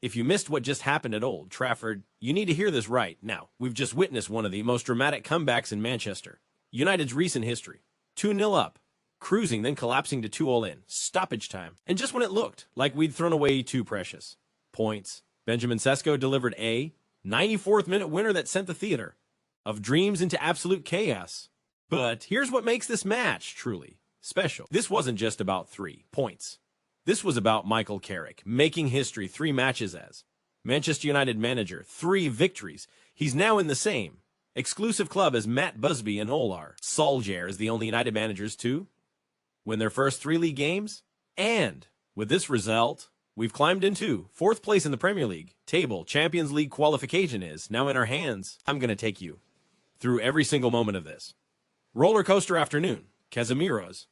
If you missed what just happened at Old Trafford, you need to hear this right now. We've just witnessed one of the most dramatic comebacks in Manchester United's recent history. 2-0 up, cruising, then collapsing to 2-all in, stoppage time. And just when it looked like we'd thrown away two precious points, Benjamin Šeško delivered a 94th minute winner that sent the theater of dreams into absolute chaos. But here's what makes this match truly special. This wasn't just about 3 points. This was about Michael Carrick making history 3 matches as Manchester United manager, 3 victories. He's now in the same exclusive club as Matt Busby and Olar Solskjaer is the only United managers to win their first 3 league games. And with this result, we've climbed into 4th place in the Premier League table. Champions League qualification is now in our hands. I'm going to take you through every single moment of this roller coaster afternoon. Casemiro's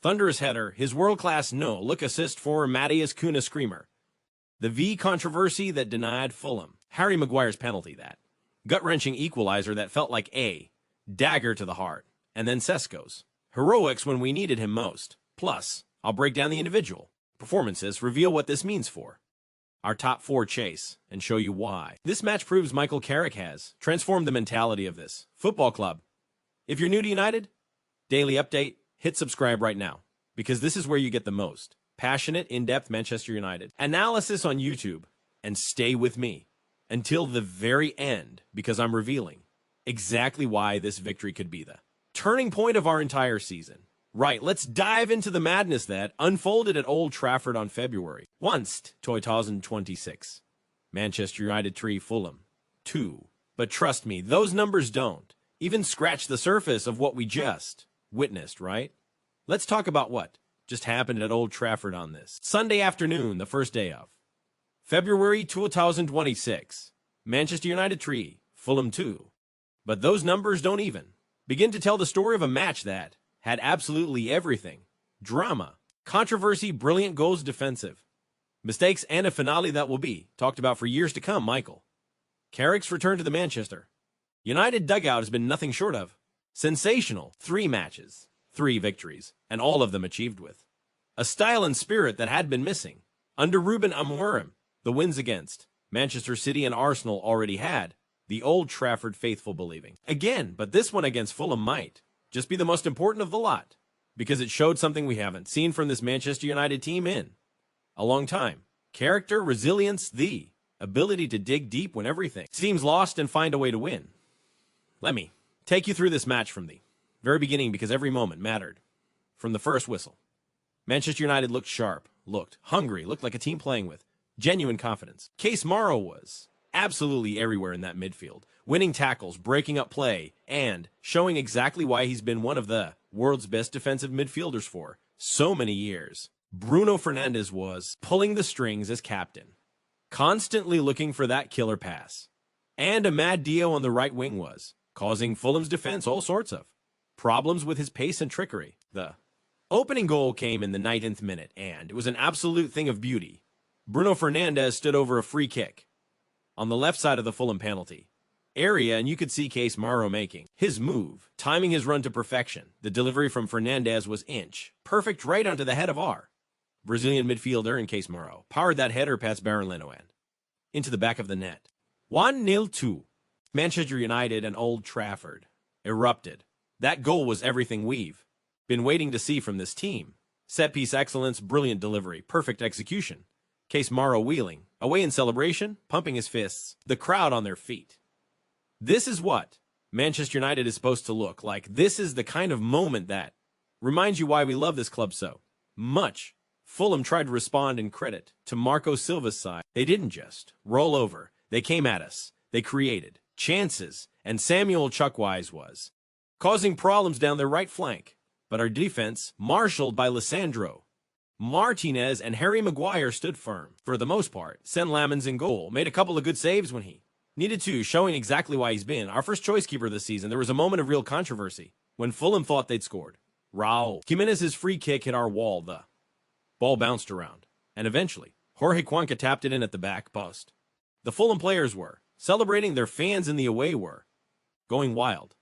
thunderous header, his world-class no-look assist for Matheus Cunha screamer, the V controversy that denied Fulham, Harry Maguire's penalty, that gut-wrenching equalizer that felt like a dagger to the heart, and then Sesko's heroics when we needed him most. Plus, I'll break down the individual performances, reveal what this means for our top 4 chase, and show you why. This match proves Michael Carrick has transformed the mentality of this football club. If you're new to United, daily update, hit subscribe right now, because this is where you get the most passionate, in-depth Manchester United analysis on YouTube. And stay with me until the very end, because I'm revealing exactly why this victory could be the turning point of our entire season. Right, let's dive into the madness that unfolded at Old Trafford on February 1st, 2026. Manchester United 3, Fulham 2. But trust me, those numbers don't even scratch the surface of what we just witnessed, right? Let's talk about what just happened at Old Trafford on this Sunday afternoon, the first day of February 2026. Manchester United 3, Fulham 2. But those numbers don't even begin to tell the story of a match that had absolutely everything: drama, controversy, brilliant goals, defensive mistakes, and a finale that will be talked about for years to come. Michael Carrick's return to the Manchester United dugout has been nothing short of sensational. 3 matches, 3 victories, and all of them achieved with a style and spirit that had been missing under Ruben Amorim. The wins against Manchester City and Arsenal already had the Old Trafford faithful believing again, but this one against Fulham might just be the most important of the lot, because it showed something we haven't seen from this Manchester United team in a long time: character, resilience, the ability to dig deep when everything seems lost and find a way to win. Let me take you through this match from the very beginning, because every moment mattered. From the first whistle, Manchester United looked sharp, looked hungry, looked like a team playing with genuine confidence. Casemiro was absolutely everywhere in that midfield, winning tackles, breaking up play, and showing exactly why he's been one of the world's best defensive midfielders for so many years. Bruno Fernandes was pulling the strings as captain, constantly looking for that killer pass. And Amad Dio on the right wing was causing Fulham's defense all sorts of problems with his pace and trickery. The opening goal came in the 90th minute, and it was an absolute thing of beauty. Bruno Fernandes stood over a free kick on the left side of the Fulham penalty area, and you could see Casemiro making his move, timing his run to perfection. The delivery from Fernandes was inch perfect, right onto the head of our Brazilian midfielder, and Casemiro powered that header past Mainoo and into the back of the net. 1-0. Manchester United and Old Trafford erupted. That goal was everything we've been waiting to see from this team. Set-piece excellence, brilliant delivery, perfect execution. Casemiro wheeling away in celebration, pumping his fists, the crowd on their feet. This is what Manchester United is supposed to look like. This is the kind of moment that reminds you why we love this club so much. Fulham tried to respond in credit to Marco Silva's side. They didn't just roll over. They came at us. They created chances, and Samuel Chukwueze was causing problems down their right flank. But our defense, marshaled by Lisandro Martinez and Harry Maguire, stood firm for the most part. Sen Lamens in goal made a couple of good saves when he needed to, showing exactly why he's been our first choice keeper this season. There was a moment of real controversy when Fulham thought they'd scored. Raul Jimenez's free kick hit our wall. The ball bounced around, and eventually Jorge Cuenca tapped it in at the back post. The Fulham players were celebrating, their fans in the away were going wild.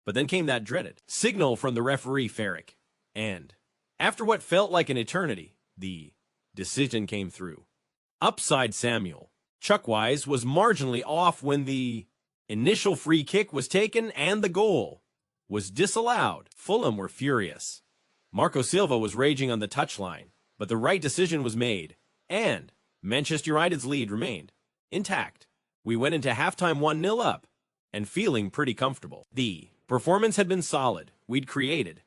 But then came that dreaded signal from the referee, Carrick, and after what felt like an eternity, the decision came through. Upside Samuel. Chuckwise was marginally off when the initial free kick was taken and the goal was disallowed. Fulham were furious. Marco Silva was raging on the touchline, but the right decision was made, and Manchester United's lead remained intact. We went into halftime 1-0 up and feeling pretty comfortable. The performance had been solid. We'd created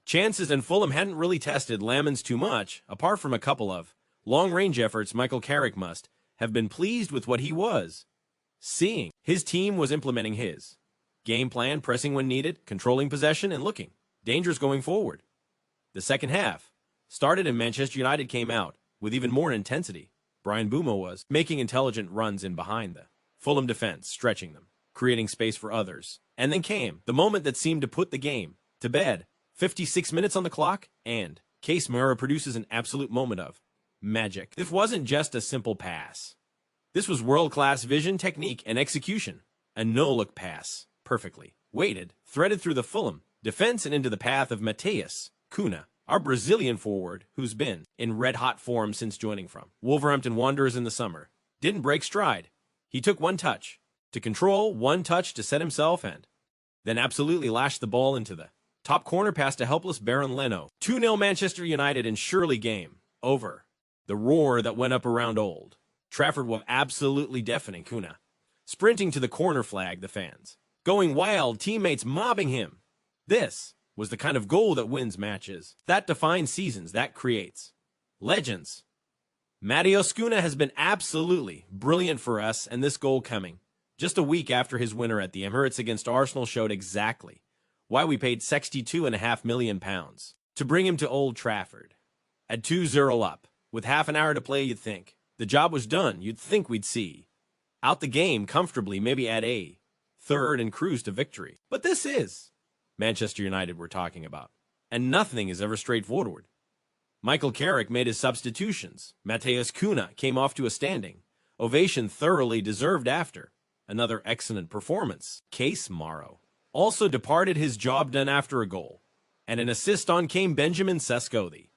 chances, and Fulham hadn't really tested Lamens too much, apart from a couple of long-range efforts. Michael Carrick must have been pleased with what he was seeing. His team was implementing his game plan, pressing when needed, controlling possession, and looking dangerous going forward. The second half started and Manchester United came out with even more intensity. Bryan Mbeumo was making intelligent runs in behind the Fulham defense, stretching them, creating space for others. And then came the moment that seemed to put the game to bed. 56 minutes on the clock, and Casemiro produces an absolute moment of magic. This wasn't just a simple pass. This was world-class vision, technique, and execution. A no-look pass, perfectly weighted, threaded through the Fulham defense and into the path of Matheus Cunha, our Brazilian forward, who's been in red-hot form since joining from Wolverhampton Wanderers in the summer. Didn't break stride. He took one touch to control, one touch to set himself, and then absolutely lashed the ball into the top corner past a helpless Baron Leno. 2-0 Manchester United, and surely game over. The roar that went up around Old Trafford was absolutely deafening. Cunha sprinting to the corner flag, the fans going wild, teammates mobbing him. This was the kind of goal that wins matches, that defines seasons, that creates legends. Matheus Cunha has been absolutely brilliant for us, and this goal coming just a week after his winner at the Emirates against Arsenal showed exactly why we paid £62.5 million to bring him to Old Trafford. At 2-0 up, with half an hour to play, you'd think the job was done. You'd think we'd see out the game comfortably, maybe at a third and cruise to victory. But this is Manchester United we're talking about, and nothing is ever straightforward. Michael Carrick made his substitutions. Matheus Cunha came off to a standing ovation, thoroughly deserved after another excellent performance. Casemiro also departed, his job done after a goal, and an assist on came Benjamin Šeško, the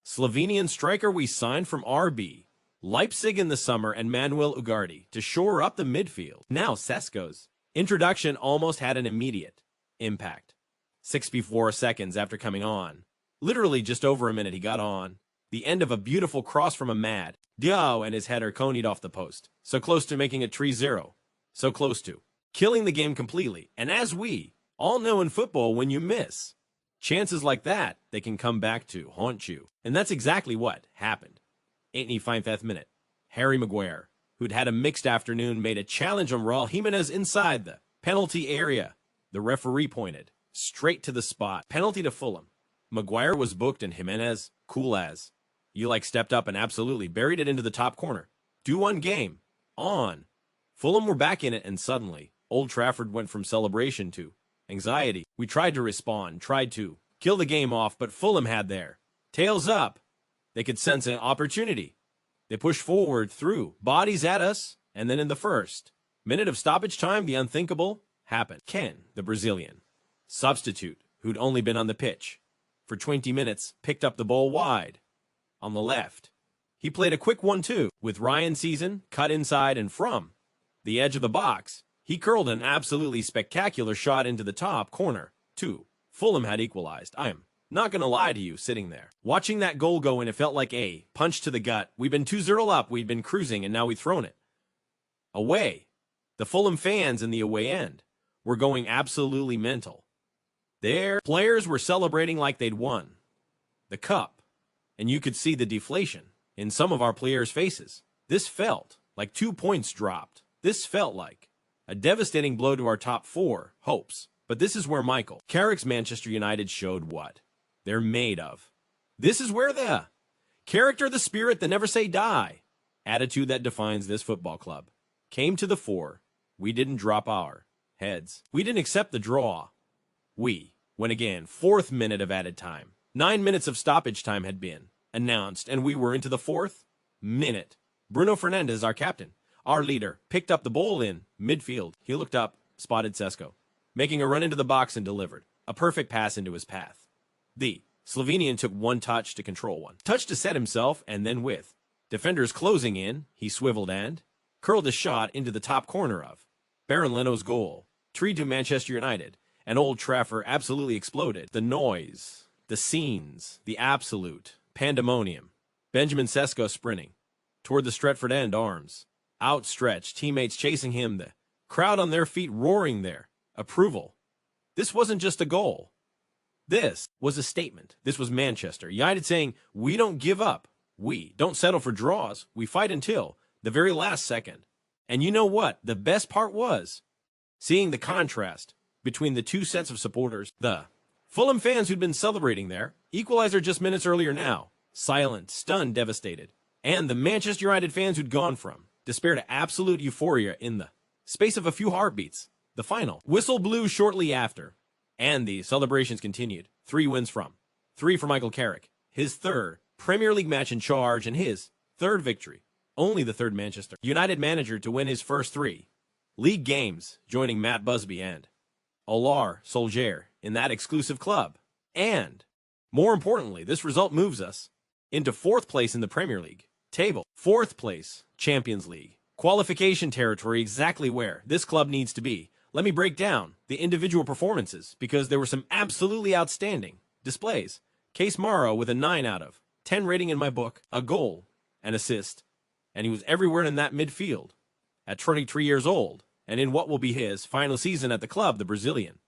Slovenian striker we signed from RB Leipzig in the summer, and Manuel Ugarte to shore up the midfield. Now Sesko's introduction almost had an immediate impact. 64 seconds after coming on, literally just over a minute, he got on the end of a beautiful cross from a mad Diao, and his header conied off the post. So close to making it 3-0. So close to killing the game completely. And as we all know in football, when you miss chances like that, they can come back to haunt you. And that's exactly what happened. 85th minute, Harry Maguire, who'd had a mixed afternoon, made a challenge on Raul Jimenez inside the penalty area. The referee pointed straight to the spot. Penalty to Fulham. Maguire was booked, and Jimenez, cool as you like, stepped up and absolutely buried it into the top corner. 2-1 game on. Fulham were back in it, and suddenly Old Trafford went from celebration to anxiety. We tried to respond, tried to kill the game off, but Fulham had their tails up. They could sense an opportunity. They pushed forward, threw bodies at us, and then in the first minute of stoppage time, the unthinkable happened. Ken, the Brazilian substitute, who'd only been on the pitch for 20 minutes, picked up the ball wide on the left. He played a quick 1-2 with Ryan Season, cut inside, and from the edge of the box, he curled an absolutely spectacular shot into the top corner. 2. Fulham had equalized. I am not going to lie to you, sitting there watching that goal go in, it felt like a punch to the gut. We've been 2-0 up, we'd been cruising, and now we've thrown it away. The Fulham fans in the away end were going absolutely mental. Their players were celebrating like they'd won the cup, and you could see the deflation in some of our players' faces. This felt like 2 points dropped. This felt like a devastating blow to our top 4 hopes. But this is where Michael Carrick's Manchester United showed what they're made of. This is where the character, the spirit, the never say die attitude that defines this football club came to the fore. We didn't drop our heads. We didn't accept the draw. We went again. 4th minute of added time. 9 minutes of stoppage time had been announced, and we were into the 4th minute. Bruno Fernandes, our captain, our leader, picked up the ball in midfield. He looked up, spotted Sesko, making a run into the box, and delivered a perfect pass into his path. The Slovenian took one touch to control, one touch to set himself, and then with Defenders closing in, he swiveled and curled a shot into the top corner of Baron Leno's goal. 3-2 Manchester United, and Old Trafford absolutely exploded. The noise, the scenes, the absolute pandemonium. Benjamin Šeško sprinting toward the Stretford end, arms outstretched, teammates chasing him, the crowd on their feet roaring their approval. This wasn't just a goal. This was a statement. This was Manchester United saying, we don't give up. We don't settle for draws. We fight until the very last second. And you know what? The best part was seeing the contrast between the two sets of supporters. The Fulham fans who'd been celebrating their equalizer just minutes earlier now, silent, stunned, devastated. And the Manchester United fans who'd gone from despair to absolute euphoria in the space of a few heartbeats. The final whistle blew shortly after, and the celebrations continued. 3 wins from 3 for Michael Carrick, his 3rd Premier League match in charge and his 3rd victory. Only the 3rd Manchester United manager to win his first 3 league games, joining Matt Busby and Olar Solskjaer in that exclusive club. And, more importantly, this result moves us into 4th place in the Premier League table. 4th place, Champions League qualification territory, exactly where this club needs to be. Let me break down the individual performances, because there were some absolutely outstanding displays. Casemiro with a 9 out of 10 rating in my book, a goal, an assist, and he was everywhere in that midfield. At 23 years old, and in what will be his final season at the club, the Brazilian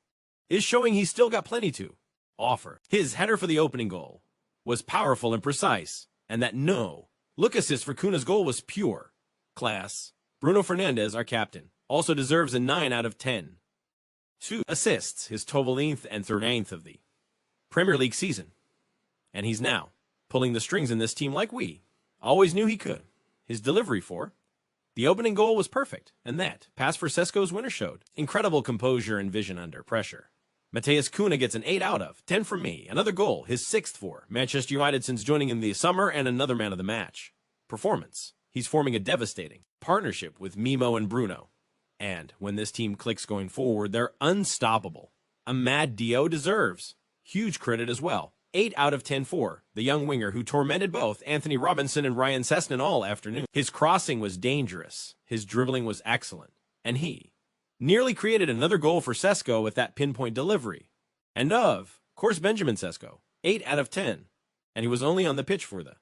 is showing he's still got plenty to offer. His header for the opening goal was powerful and precise, and that no-look assist for Cunha's goal was pure class. Bruno Fernandes, our captain, also deserves a 9 out of 10. 2 assists, his 12th and 13th of the Premier League season. And he's now pulling the strings in this team like we always knew he could. His delivery for the opening goal was perfect, and that pass for Sesko's winner showed incredible composure and vision under pressure. Matheus Cunha gets an 8 out of 10 from me. Another goal, his 6th for Manchester United since joining in the summer, and another man of the match performance. He's forming a devastating partnership with Mainoo and Bruno. And when this team clicks going forward, they're unstoppable. Amad Dio deserves huge credit as well. 8 out of 10 for the young winger who tormented both Anthony Robinson and Ryan Sessegnon all afternoon. His crossing was dangerous. His dribbling was excellent. And he nearly created another goal for Sesko with that pinpoint delivery. And of course, Benjamin Šeško, 8 out of 10. And he was only on the pitch for the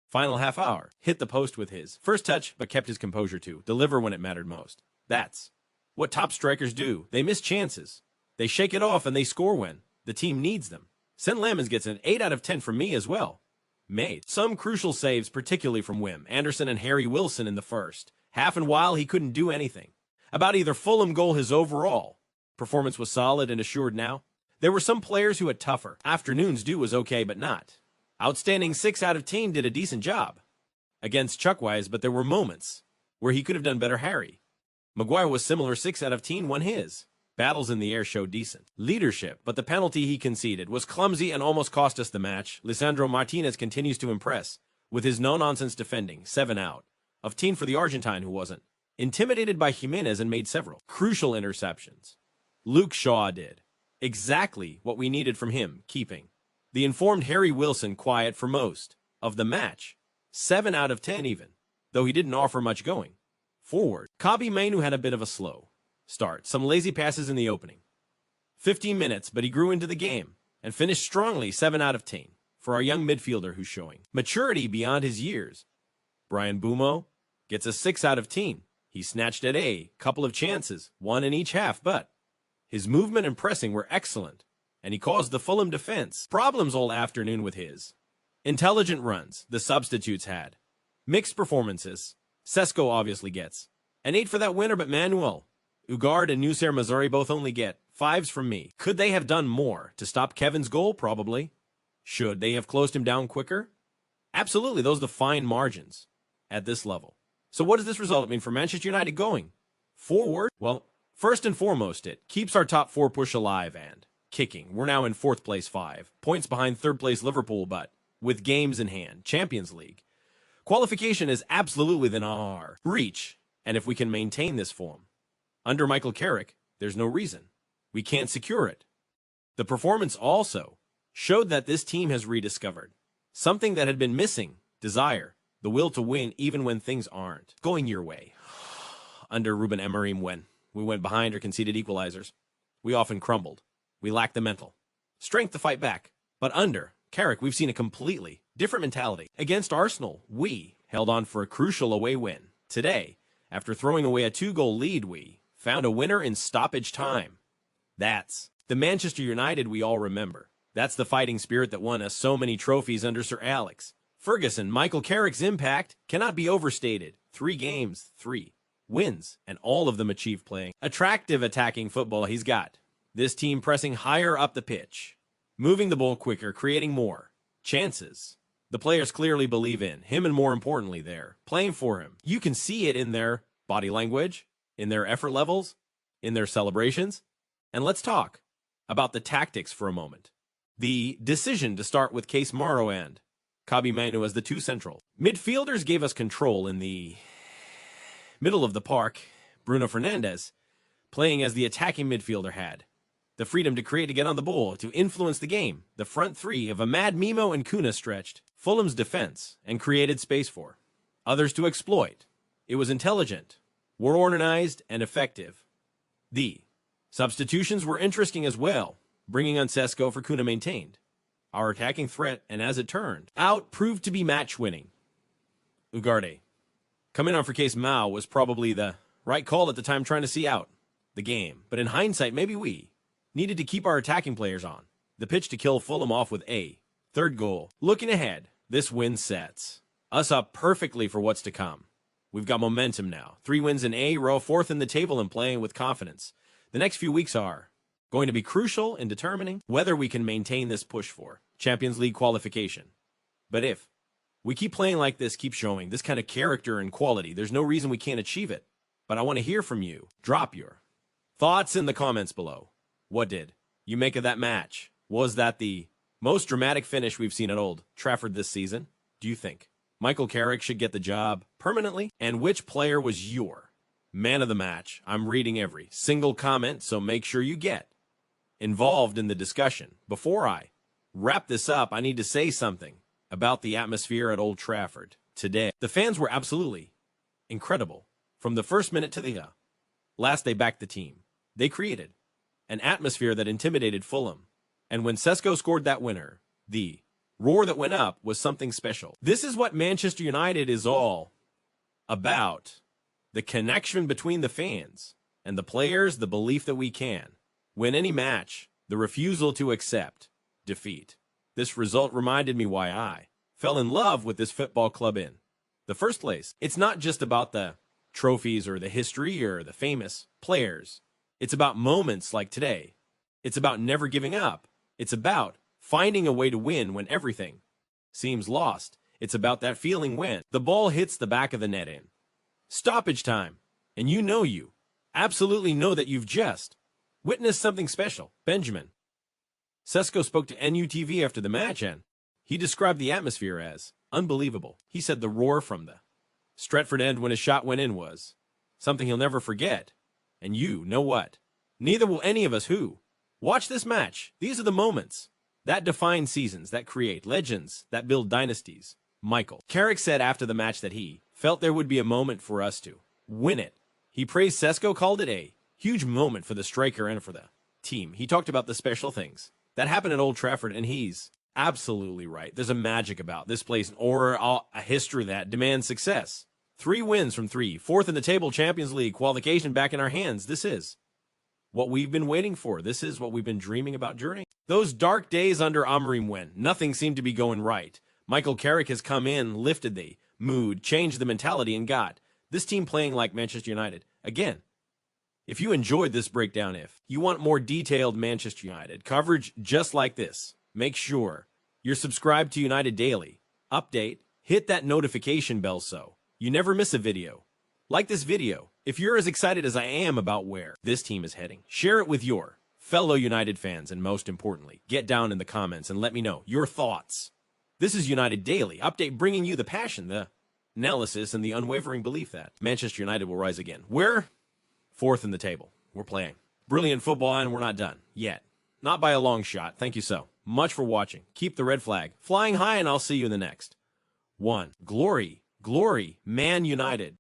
final half hour. Hit the post with his first touch, but kept his composure to deliver when it mattered most. That's what top strikers do. They miss chances. They shake it off and they score when the team needs them. St. Lamens gets an 8 out of 10 from me as well. Made some crucial saves, particularly from Wim Anderson and Harry Wilson in the first half, and while he couldn't do anything about either Fulham goal, his overall performance was solid and assured now. There were some players who had tougher afternoons. Dew was okay, but not outstanding. 6 out of 10 did a decent job against Chukwise, but there were moments where he could have done better. Harry Maguire was similar. 6 out of 10 when his battles in the air showed decent leadership, but the penalty he conceded was clumsy and almost cost us the match. Lisandro Martinez continues to impress with his no-nonsense defending. 7 out of 10 for the Argentine, who wasn't intimidated by Jimenez and made several crucial interceptions. Luke Shaw did exactly what we needed from him, keeping the informed Harry Wilson quiet for most of the match. 7 out of 10 even, though he didn't offer much going forward. Kobbie Mainoo had a bit of a slow start, some lazy passes in the opening 15 minutes, but he grew into the game and finished strongly. 7 out of 10 for our young midfielder who's showing maturity beyond his years. Bryan Mbeumo gets a 6 out of 10. He snatched at a couple of chances, 1 in each half, but his movement and pressing were excellent, and he caused the Fulham defense problems all afternoon with his intelligent runs. The substitutes had mixed performances. Sesko obviously gets an 8 for that winner, but Manuel Ugarte and Noussair Mazraoui both only get 5s from me. Could they have done more to stop Kevin's goal? Probably. Should they have closed him down quicker? Absolutely. Those are the fine margins at this level. So what does this result mean for Manchester United going forward? Well, first and foremost, it keeps our top 4 push alive and kicking. We're now in 4th place, 5 points behind 3rd place Liverpool, but with games in hand. Champions League qualification is absolutely within our reach, and if we can maintain this form under Michael Carrick, there's no reason we can't secure it. The performance also showed that this team has rediscovered something that had been missing: desire. The will to win even when things aren't going your way. Under Ruben Amorim, when we went behind or conceded equalizers, we often crumbled. We lacked the mental strength to fight back. But under Carrick, we've seen a completely different mentality. Against Arsenal, we held on for a crucial away win. Today, after throwing away a 2-goal lead, we found a winner in stoppage time. That's the Manchester United we all remember. That's the fighting spirit that won us so many trophies under Sir Alex Ferguson. Michael Carrick's impact cannot be overstated. 3 games, 3 wins, and all of them achieved playing attractive attacking football. He's got this team pressing higher up the pitch, moving the ball quicker, creating more chances. The players clearly believe in him, and more importantly, they're playing for him. You can see it in their body language, in their effort levels, in their celebrations. And let's talk about the tactics for a moment. The decision to start with Casemiro and Kobbie Mainoo as the 2 central midfielders gave us control in the middle of the park. Bruno Fernandes, playing as the attacking midfielder, had the freedom to create, to get on the ball, to influence the game. The front 3 of Mainoo and Cunha stretched Fulham's defense and created space for others to exploit. It was intelligent, were organized, and effective. The substitutions were interesting as well, bringing on Sesko for Cunha maintained our attacking threat, and as it turned out, proved to be match-winning. Ugarte coming on for Casemiro was probably the right call at the time, trying to see out the game. But in hindsight, maybe we needed to keep our attacking players on the pitch to kill Fulham off with a 3rd goal. Looking ahead, this win sets us up perfectly for what's to come. We've got momentum now. 3 wins in a row, 4th in the table, and playing with confidence. The next few weeks are going to be crucial in determining whether we can maintain this push for Champions League qualification. But if we keep playing like this, keep showing this kind of character and quality, there's no reason we can't achieve it. But I want to hear from you. Drop your thoughts in the comments below. What did you make of that match? Was that the most dramatic finish we've seen at Old Trafford this season? Do you think Michael Carrick should get the job permanently? And which player was your man of the match? I'm reading every single comment, so make sure you get involved in the discussion. Before I wrap this up, I need to say something about the atmosphere at Old Trafford today. The fans were absolutely incredible. From the first minute to the last, they backed the team. They created an atmosphere that intimidated Fulham. And when Sesko scored that winner, the roar that went up was something special. This is what Manchester United is all about. The connection between the fans and the players, the belief that we can win any match, the refusal to accept defeat. This result reminded me why I fell in love with this football club in the first place. It's not just about the trophies or the history or the famous players. It's about moments like today. It's about never giving up. It's about finding a way to win when everything seems lost. It's about that feeling when the ball hits the back of the net in stoppage time, and you absolutely know that you've just witnessed something special. Benjamin Šeško spoke to NUTV after the match, and he described the atmosphere as unbelievable. He said the roar from the Stretford end when a shot went in was something he'll never forget. And you know what? Neither will any of us who watch this match. These are the moments that define seasons, that create legends, that build dynasties. Michael Carrick said after the match that he felt there would be a moment for us to win it. He praised Sesko, called it a huge moment for the striker and for the team. He talked about the special things that happened at Old Trafford, and he's absolutely right. There's a magic about this place, or a history that demands success. 3 wins from 3, 4th in the table, Champions League qualification back in our hands. This is what we've been waiting for. This is what we've been dreaming about during those dark days under Amorim when nothing seemed to be going right. Michael Carrick has come in, lifted the mood, changed the mentality, and got this team playing like Manchester United again. If you enjoyed this breakdown, if you want more detailed Manchester United coverage just like this, make sure you're subscribed to United Daily. Update, hit that notification bell so you never miss a video. Like this video if you're as excited as I am about where this team is heading. Share it with your fellow United fans, and most importantly, get down in the comments and let me know your thoughts. This is United Daily Update, bringing you the passion, the analysis, and the unwavering belief that Manchester United will rise again. We're 4th in the table. We're playing brilliant football, and we're not done yet. Not by a long shot. Thank you so much for watching. Keep the red flag flying high, and I'll see you in the next one. Glory Glory, Man United.